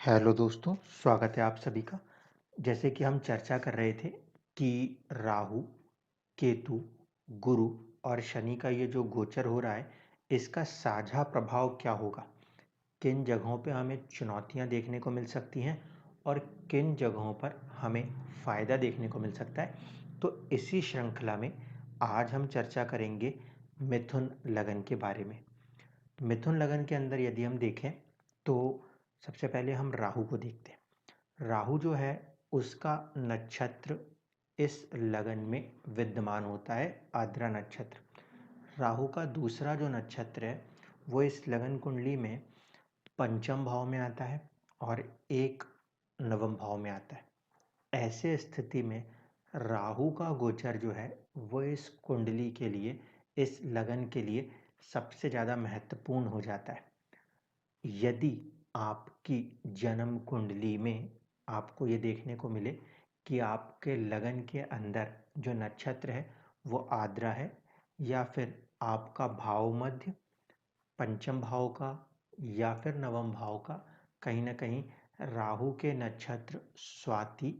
Hello दोस्तों, स्वागत है आप सभी का। जैसे कि हम चर्चा कर रहे थे कि राहु, केतु, गुरु और शनि का ये जो गोचर हो रहा है, इसका साझा प्रभाव क्या होगा? किन जगहों पे हमें चुनौतियाँ देखने को मिल सकती हैं और किन जगहों पर हमें फ़ायदा देखने को मिल सकता है? तो इसी श्रृंखला में आज हम चर्चा करेंगे मिथुन लगन के बारे में। मिथुन लगन के अंदर यदि हम देखें तो सबसे पहले हम राहु को देखते हैं। राहु जो है उसका नक्षत्र इस लगन में विद्यमान होता है, आद्रा नक्षत्र। राहु का दूसरा जो नक्षत्र है वो इस लगन कुंडली में पंचम भाव में आता है और एक नवम भाव में आता है। ऐसे स्थिति में राहु का गोचर जो है वो इस कुंडली के लिए, इस लगन के लिए सबसे ज़्यादा महत्वपूर्ण हो जाता है। यदि आपकी जन्म कुंडली में आपको ये देखने को मिले कि आपके लगन के अंदर जो नक्षत्र है वो आद्रा है, या फिर आपका भाव मध्य पंचम भाव का या फिर नवम भाव का कहीं ना कहीं राहु के नक्षत्र स्वाति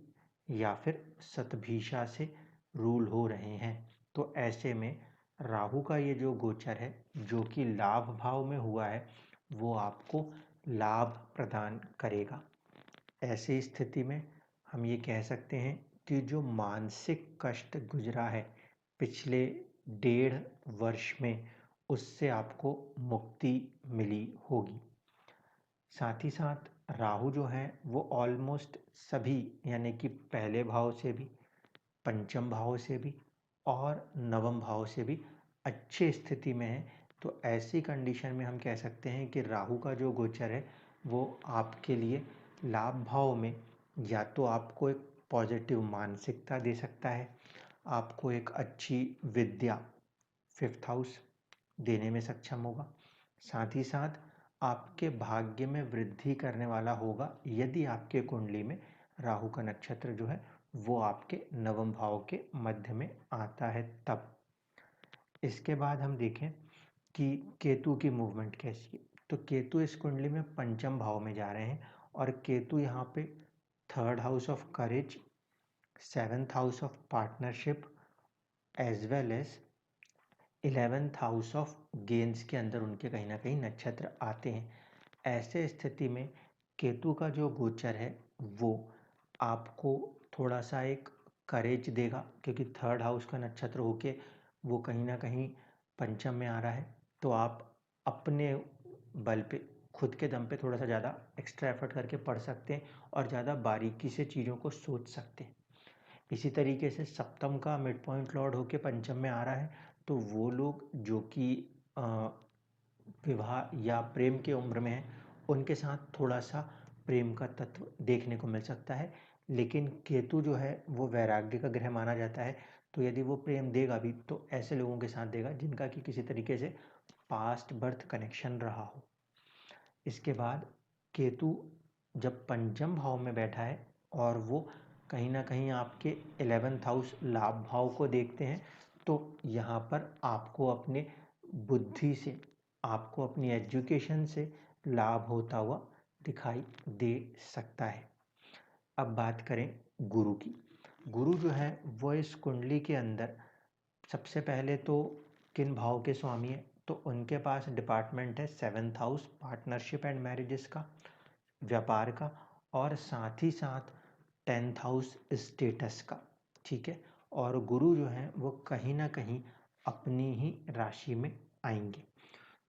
या फिर शतभिषा से रूल हो रहे हैं, तो ऐसे में राहु का ये जो गोचर है जो कि लाभ भाव में हुआ है वो आपको लाभ प्रदान करेगा। ऐसी स्थिति में हम ये कह सकते हैं कि जो मानसिक कष्ट गुजरा है पिछले 1.5 वर्ष में, उससे आपको मुक्ति मिली होगी। साथ ही साथ राहु जो है वो ऑलमोस्ट सभी, यानी कि पहले भाव से भी, पंचम भाव से भी और नवम भाव से भी अच्छी स्थिति में है। तो ऐसी कंडीशन में हम कह सकते हैं कि राहु का जो गोचर है वो आपके लिए लाभ भाव में या तो आपको एक पॉजिटिव मानसिकता दे सकता है, आपको एक अच्छी विद्या, फिफ्थ हाउस, देने में सक्षम होगा। साथ ही साथ आपके भाग्य में वृद्धि करने वाला होगा यदि आपके कुंडली में राहु का नक्षत्र जो है वो आपके नवम भाव के मध्य में आता है तब। इसके बाद हम देखें कि केतु की मूवमेंट कैसी है। तो केतु इस कुंडली में पंचम भाव में जा रहे हैं और केतु यहाँ पे third house of courage, seventh house of partnership as well as 11th house of gains के अंदर उनके कहीं ना कहीं नक्षत्र आते हैं। ऐसे स्थिति में केतु का जो गोचर है वो आपको थोड़ा सा एक करेज देगा, क्योंकि थर्ड हाउस का नक्षत्र होके वो कहीं ना कहीं पंचम में आ रहा है। तो आप अपने बल पे, खुद के दम पे थोड़ा सा ज़्यादा एक्स्ट्रा एफर्ट करके पढ़ सकते हैं और ज़्यादा बारीकी से चीज़ों को सोच सकते हैं। इसी तरीके से सप्तम का मिड पॉइंट लॉर्ड होके पंचम में आ रहा है, तो वो लोग जो कि विवाह या प्रेम की उम्र में हैं उनके साथ थोड़ा सा प्रेम का तत्व देखने को मिल सकता है। लेकिन केतु जो है वो वैराग्य का ग्रह माना जाता है, तो यदि वो प्रेम देगा भी तो ऐसे लोगों के साथ देगा जिनका कि किसी तरीके से पास्ट बर्थ कनेक्शन रहा हो। इसके बाद केतु जब पंचम भाव में बैठा है और वो कहीं ना कहीं आपके 11th हाउस लाभ भाव को देखते हैं, तो यहाँ पर आपको अपने बुद्धि से, आपको अपनी एजुकेशन से लाभ होता हुआ दिखाई दे सकता है। अब बात करें गुरु की। गुरु जो है वो इस कुंडली के अंदर सबसे पहले तो किन भाव के स्वामी है, तो उनके पास डिपार्टमेंट है 7th house partnership and marriages का, व्यापार का, और साथ ही साथ 10th हाउस स्टेटस का। ठीक है। और गुरु जो है वो कहीं ना कहीं अपनी ही राशि में आएंगे।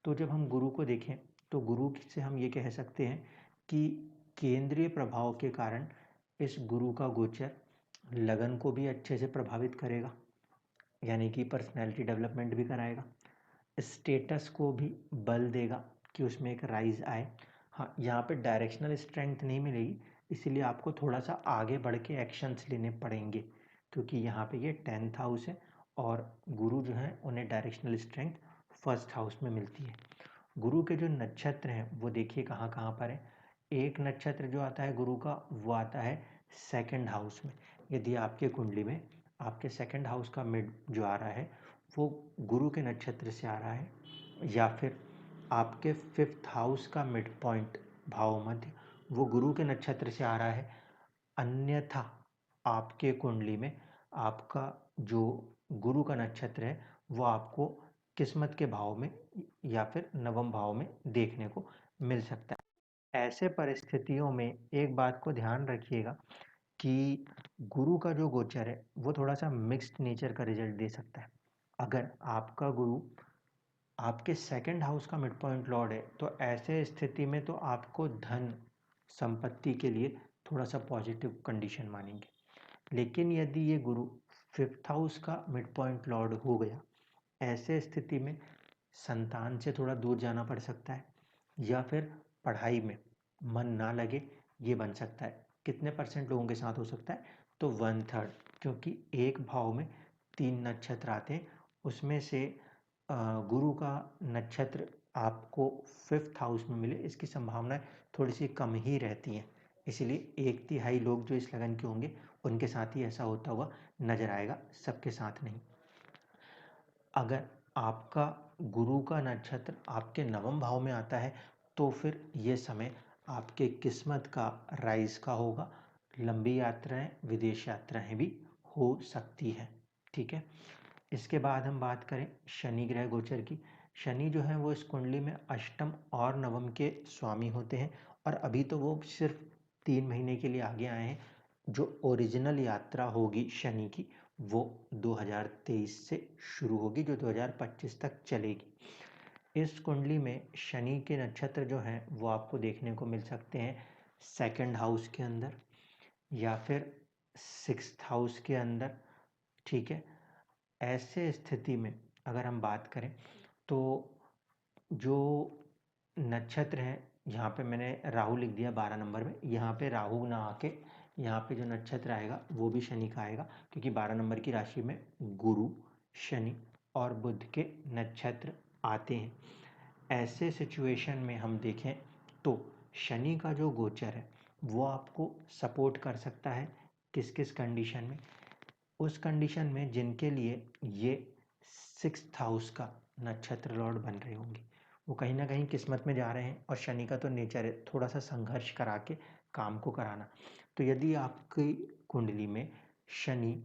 तो जब हम गुरु को देखें तो गुरु से हम ये कह सकते हैं कि केंद्रीय प्रभाव के कारण इस गुरु का गोचर लगन को भी अच्छे से प्रभावित करेगा, यानी कि पर्सनैलिटी डेवलपमेंट भी कराएगा, स्टेटस को भी बल देगा कि उसमें एक राइज आए। हाँ, यहाँ पे डायरेक्शनल स्ट्रेंथ नहीं मिलेगी, इसीलिए आपको थोड़ा सा आगे बढ़ के एक्शंस लेने पड़ेंगे, क्योंकि यहाँ पे ये 10th हाउस है और गुरु जो है उन्हें डायरेक्शनल स्ट्रेंथ फर्स्ट हाउस में मिलती है। गुरु के जो नक्षत्र हैं वो देखिए कहाँ कहाँ पर है। एक नक्षत्र जो आता है गुरु का वो आता है सेकंड हाउस में। यदि आपके कुंडली में आपके सेकंड हाउस का मिड जो आ रहा है वो गुरु के नक्षत्र से आ रहा है, या फिर आपके फिफ्थ हाउस का मिड पॉइंट भाव मध्य वो गुरु के नक्षत्र से आ रहा है। अन्यथा आपके कुंडली में आपका जो गुरु का नक्षत्र है वो आपको किस्मत के भाव में या फिर नवम भाव में देखने को मिल सकता है। ऐसे परिस्थितियों में एक बात को ध्यान रखिएगा कि गुरु का जो गोचर है वो थोड़ा सा मिक्स्ड नेचर का रिजल्ट दे सकता है। अगर आपका गुरु आपके सेकंड हाउस का मिड पॉइंट लॉर्ड है तो ऐसे स्थिति में तो आपको धन संपत्ति के लिए थोड़ा सा पॉजिटिव कंडीशन मानेंगे। लेकिन यदि ये गुरु फिफ्थ हाउस का मिड पॉइंट लॉर्ड हो गया, ऐसे स्थिति में संतान से थोड़ा दूर जाना पड़ सकता है या फिर पढ़ाई में मन ना लगे, ये बन सकता है। कितने परसेंट लोगों के साथ हो सकता है? तो 1/3, क्योंकि एक भाव में 3 नक्षत्र आते हैं, उसमें से गुरु का नक्षत्र आपको फिफ्थ हाउस में मिले इसकी संभावनाएं थोड़ी सी कम ही रहती हैं। इसीलिए 1/3 लोग जो इस लगन के होंगे उनके साथ ही ऐसा होता हुआ नजर आएगा, सबके साथ नहीं। अगर आपका गुरु का नक्षत्र आपके नवम भाव में आता है तो फिर ये समय आपके किस्मत का राइज का होगा। लंबी यात्राएं, विदेश यात्राएं भी हो सकती है। ठीक है। इसके बाद हम बात करें शनि ग्रह गोचर की। शनि जो है वो इस कुंडली में अष्टम और नवम के स्वामी होते हैं और अभी तो वो सिर्फ 3 महीने के लिए आगे आए हैं। जो ओरिजिनल यात्रा होगी शनि की वो 2023 से शुरू होगी, जो 2025 तक चलेगी। इस कुंडली में शनि के नक्षत्र जो हैं वो आपको देखने को मिल सकते हैं सेकंड हाउस के अंदर या फिर सिक्स्थ हाउस के अंदर। ठीक है। ऐसे स्थिति में अगर हम बात करें तो जो नक्षत्र हैं, यहाँ पे मैंने राहु लिख दिया 12 नंबर में, यहाँ पे राहु ना आके यहाँ पे जो नक्षत्र आएगा वो भी शनि का आएगा, क्योंकि 12 नंबर की राशि में गुरु, शनि और बुध के नक्षत्र आते हैं। ऐसे सिचुएशन में हम देखें तो शनि का जो गोचर है वो आपको सपोर्ट कर सकता है। किस किस कंडीशन में? उस कंडीशन में जिनके लिए ये सिक्स्थ हाउस का नक्षत्र लॉर्ड बन रहे होंगे, वो कहीं ना कहीं किस्मत में जा रहे हैं और शनि का तो नेचर है थोड़ा सा संघर्ष करा के काम को कराना। तो यदि आपकी कुंडली में शनि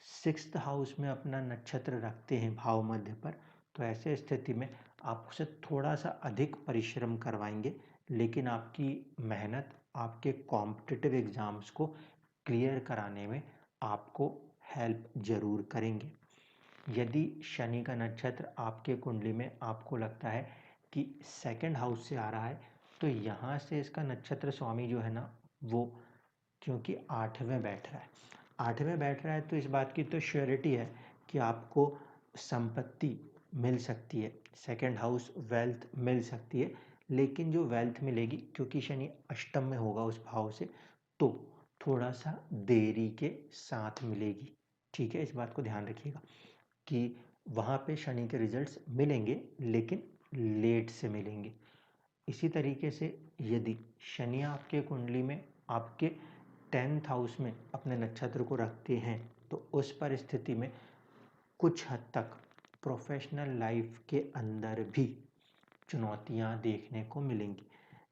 सिक्स्थ हाउस में अपना नक्षत्र रखते हैं भाव मध्य पर, तो ऐसे स्थिति में आप उसे थोड़ा सा अधिक परिश्रम करवाएंगे, लेकिन आपकी मेहनत आपके कॉम्पिटिटिव एग्जाम्स को क्लियर कराने में आपको हेल्प जरूर करेंगे। यदि शनि का नक्षत्र आपके कुंडली में आपको लगता है कि सेकंड हाउस से आ रहा है, तो यहाँ से इसका नक्षत्र स्वामी जो है ना वो, क्योंकि 8वें बैठ रहा है, 8वें बैठ रहा है तो इस बात की तो श्योरिटी है कि आपको संपत्ति मिल सकती है, सेकंड हाउस वेल्थ मिल सकती है। लेकिन जो वेल्थ मिलेगी, क्योंकि शनि अष्टम में होगा उस भाव से, तो थोड़ा सा देरी के साथ मिलेगी। ठीक है, इस बात को ध्यान रखिएगा कि वहाँ पे शनि के रिजल्ट्स मिलेंगे लेकिन लेट से मिलेंगे। इसी तरीके से यदि शनि आपके कुंडली में आपके 10th हाउस में अपने नक्षत्र को रखते हैं तो उस परिस्थिति में कुछ हद तक प्रोफेशनल लाइफ के अंदर भी चुनौतियां देखने को मिलेंगी।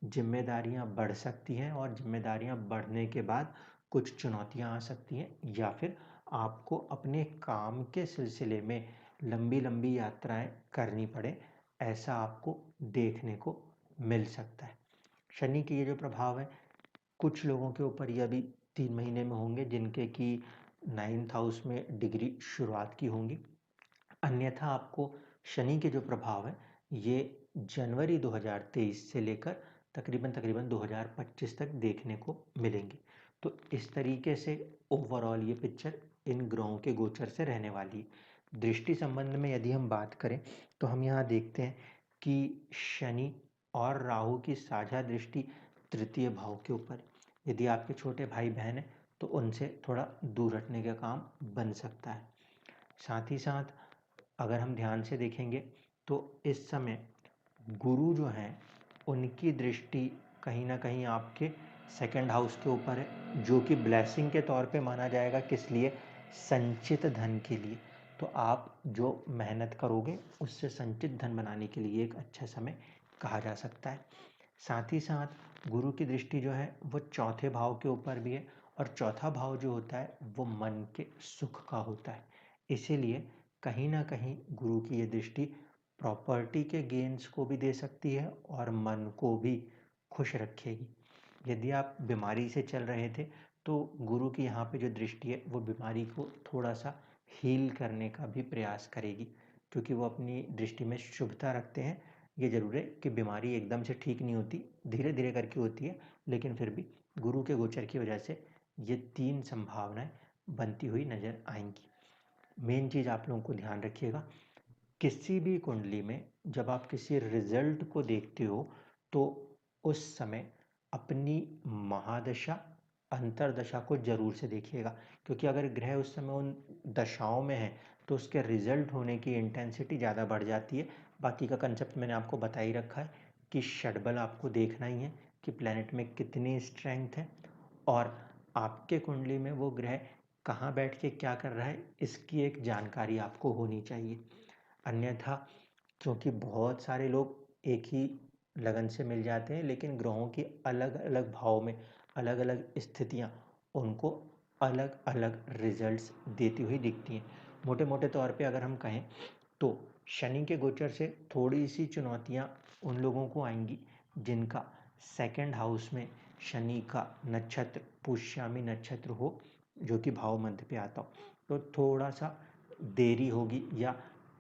जिम्मेदारियां बढ़ सकती हैं और जिम्मेदारियां बढ़ने के बाद कुछ चुनौतियां आ सकती हैं, या फिर आपको अपने काम के सिलसिले में लंबी लंबी यात्राएं करनी पड़े, ऐसा आपको देखने को मिल सकता है। शनि के ये जो प्रभाव है कुछ लोगों के ऊपर ये अभी 3 महीने में होंगे जिनके कि 9th हाउस में डिग्री शुरुआत की होंगी। अन्यथा आपको शनि के जो प्रभाव है ये जनवरी 2023 से लेकर तकरीबन तकरीबन 2025 तक देखने को मिलेंगे। तो इस तरीके से ओवरऑल ये पिक्चर इन ग्रहों के गोचर से रहने वाली है। दृष्टि संबंध में यदि हम बात करें तो हम यहाँ देखते हैं कि शनि और राहु की साझा दृष्टि तृतीय भाव के ऊपर। यदि आपके छोटे भाई बहन हैं तो उनसे थोड़ा दूर हटने का काम बन सकता है। साथ ही साथ अगर हम ध्यान से देखेंगे तो इस समय गुरु जो हैं उनकी दृष्टि कहीं ना कहीं आपके सेकंड हाउस के ऊपर है, जो कि ब्लेसिंग के तौर पे माना जाएगा। किस लिए? संचित धन के लिए। तो आप जो मेहनत करोगे उससे संचित धन बनाने के लिए एक अच्छा समय कहा जा सकता है। साथ ही साथ गुरु की दृष्टि जो है वो चौथे भाव के ऊपर भी है, और चौथा भाव जो होता है वो मन के सुख का होता है। इसीलिए कहीं ना कहीं गुरु की ये दृष्टि प्रॉपर्टी के गेन्स को भी दे सकती है और मन को भी खुश रखेगी। यदि आप बीमारी से चल रहे थे तो गुरु की यहाँ पे जो दृष्टि है वो बीमारी को थोड़ा सा हील करने का भी प्रयास करेगी, क्योंकि वो अपनी दृष्टि में शुभता रखते हैं। ये जरूर है कि बीमारी एकदम से ठीक नहीं होती, धीरे धीरे करके होती है, लेकिन फिर भी गुरु के गोचर की वजह से ये तीन संभावनाएं बनती हुई नजर आएंगी। मेन चीज आप लोगों को ध्यान रखिएगा, किसी भी कुंडली में जब आप किसी रिजल्ट को देखते हो तो उस समय अपनी महादशा अंतरदशा को जरूर से देखिएगा, क्योंकि अगर ग्रह उस समय उन दशाओं में है तो उसके रिजल्ट होने की इंटेंसिटी ज़्यादा बढ़ जाती है। बाकी का कंसेप्ट मैंने आपको बता ही रखा है कि षडबल आपको देखना ही है कि प्लैनेट में कितनी स्ट्रेंथ है, और आपके कुंडली में वो ग्रह कहाँ बैठ के क्या कर रहा है इसकी एक जानकारी आपको होनी चाहिए। अन्यथा, क्योंकि बहुत सारे लोग एक ही लगन से मिल जाते हैं, लेकिन ग्रहों की अलग अलग भाव में अलग अलग स्थितियां उनको अलग अलग रिजल्ट्स देती हुई दिखती हैं। मोटे मोटे तौर पे अगर हम कहें तो शनि के गोचर से थोड़ी सी चुनौतियां उन लोगों को आएंगी जिनका सेकंड हाउस में शनि का नक्षत्र पुष्यमी नक्षत्र हो, जो कि भाव मध्य पे आता हो, तो थोड़ा सा देरी होगी, या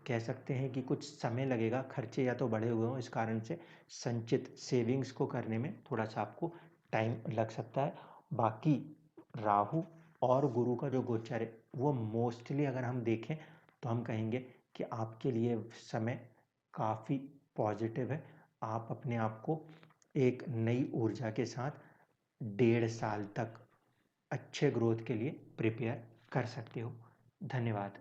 कह सकते हैं कि कुछ समय लगेगा, खर्चे या तो बढ़े हुए हों, इस कारण से संचित सेविंग्स को करने में थोड़ा सा आपको टाइम लग सकता है। बाकी राहु और गुरु का जो गोचर है वो मोस्टली अगर हम देखें तो हम कहेंगे कि आपके लिए समय काफ़ी पॉजिटिव है। आप अपने आप को एक नई ऊर्जा के साथ 1.5 साल तक अच्छे ग्रोथ के लिए प्रिपेयर कर सकते हो। धन्यवाद।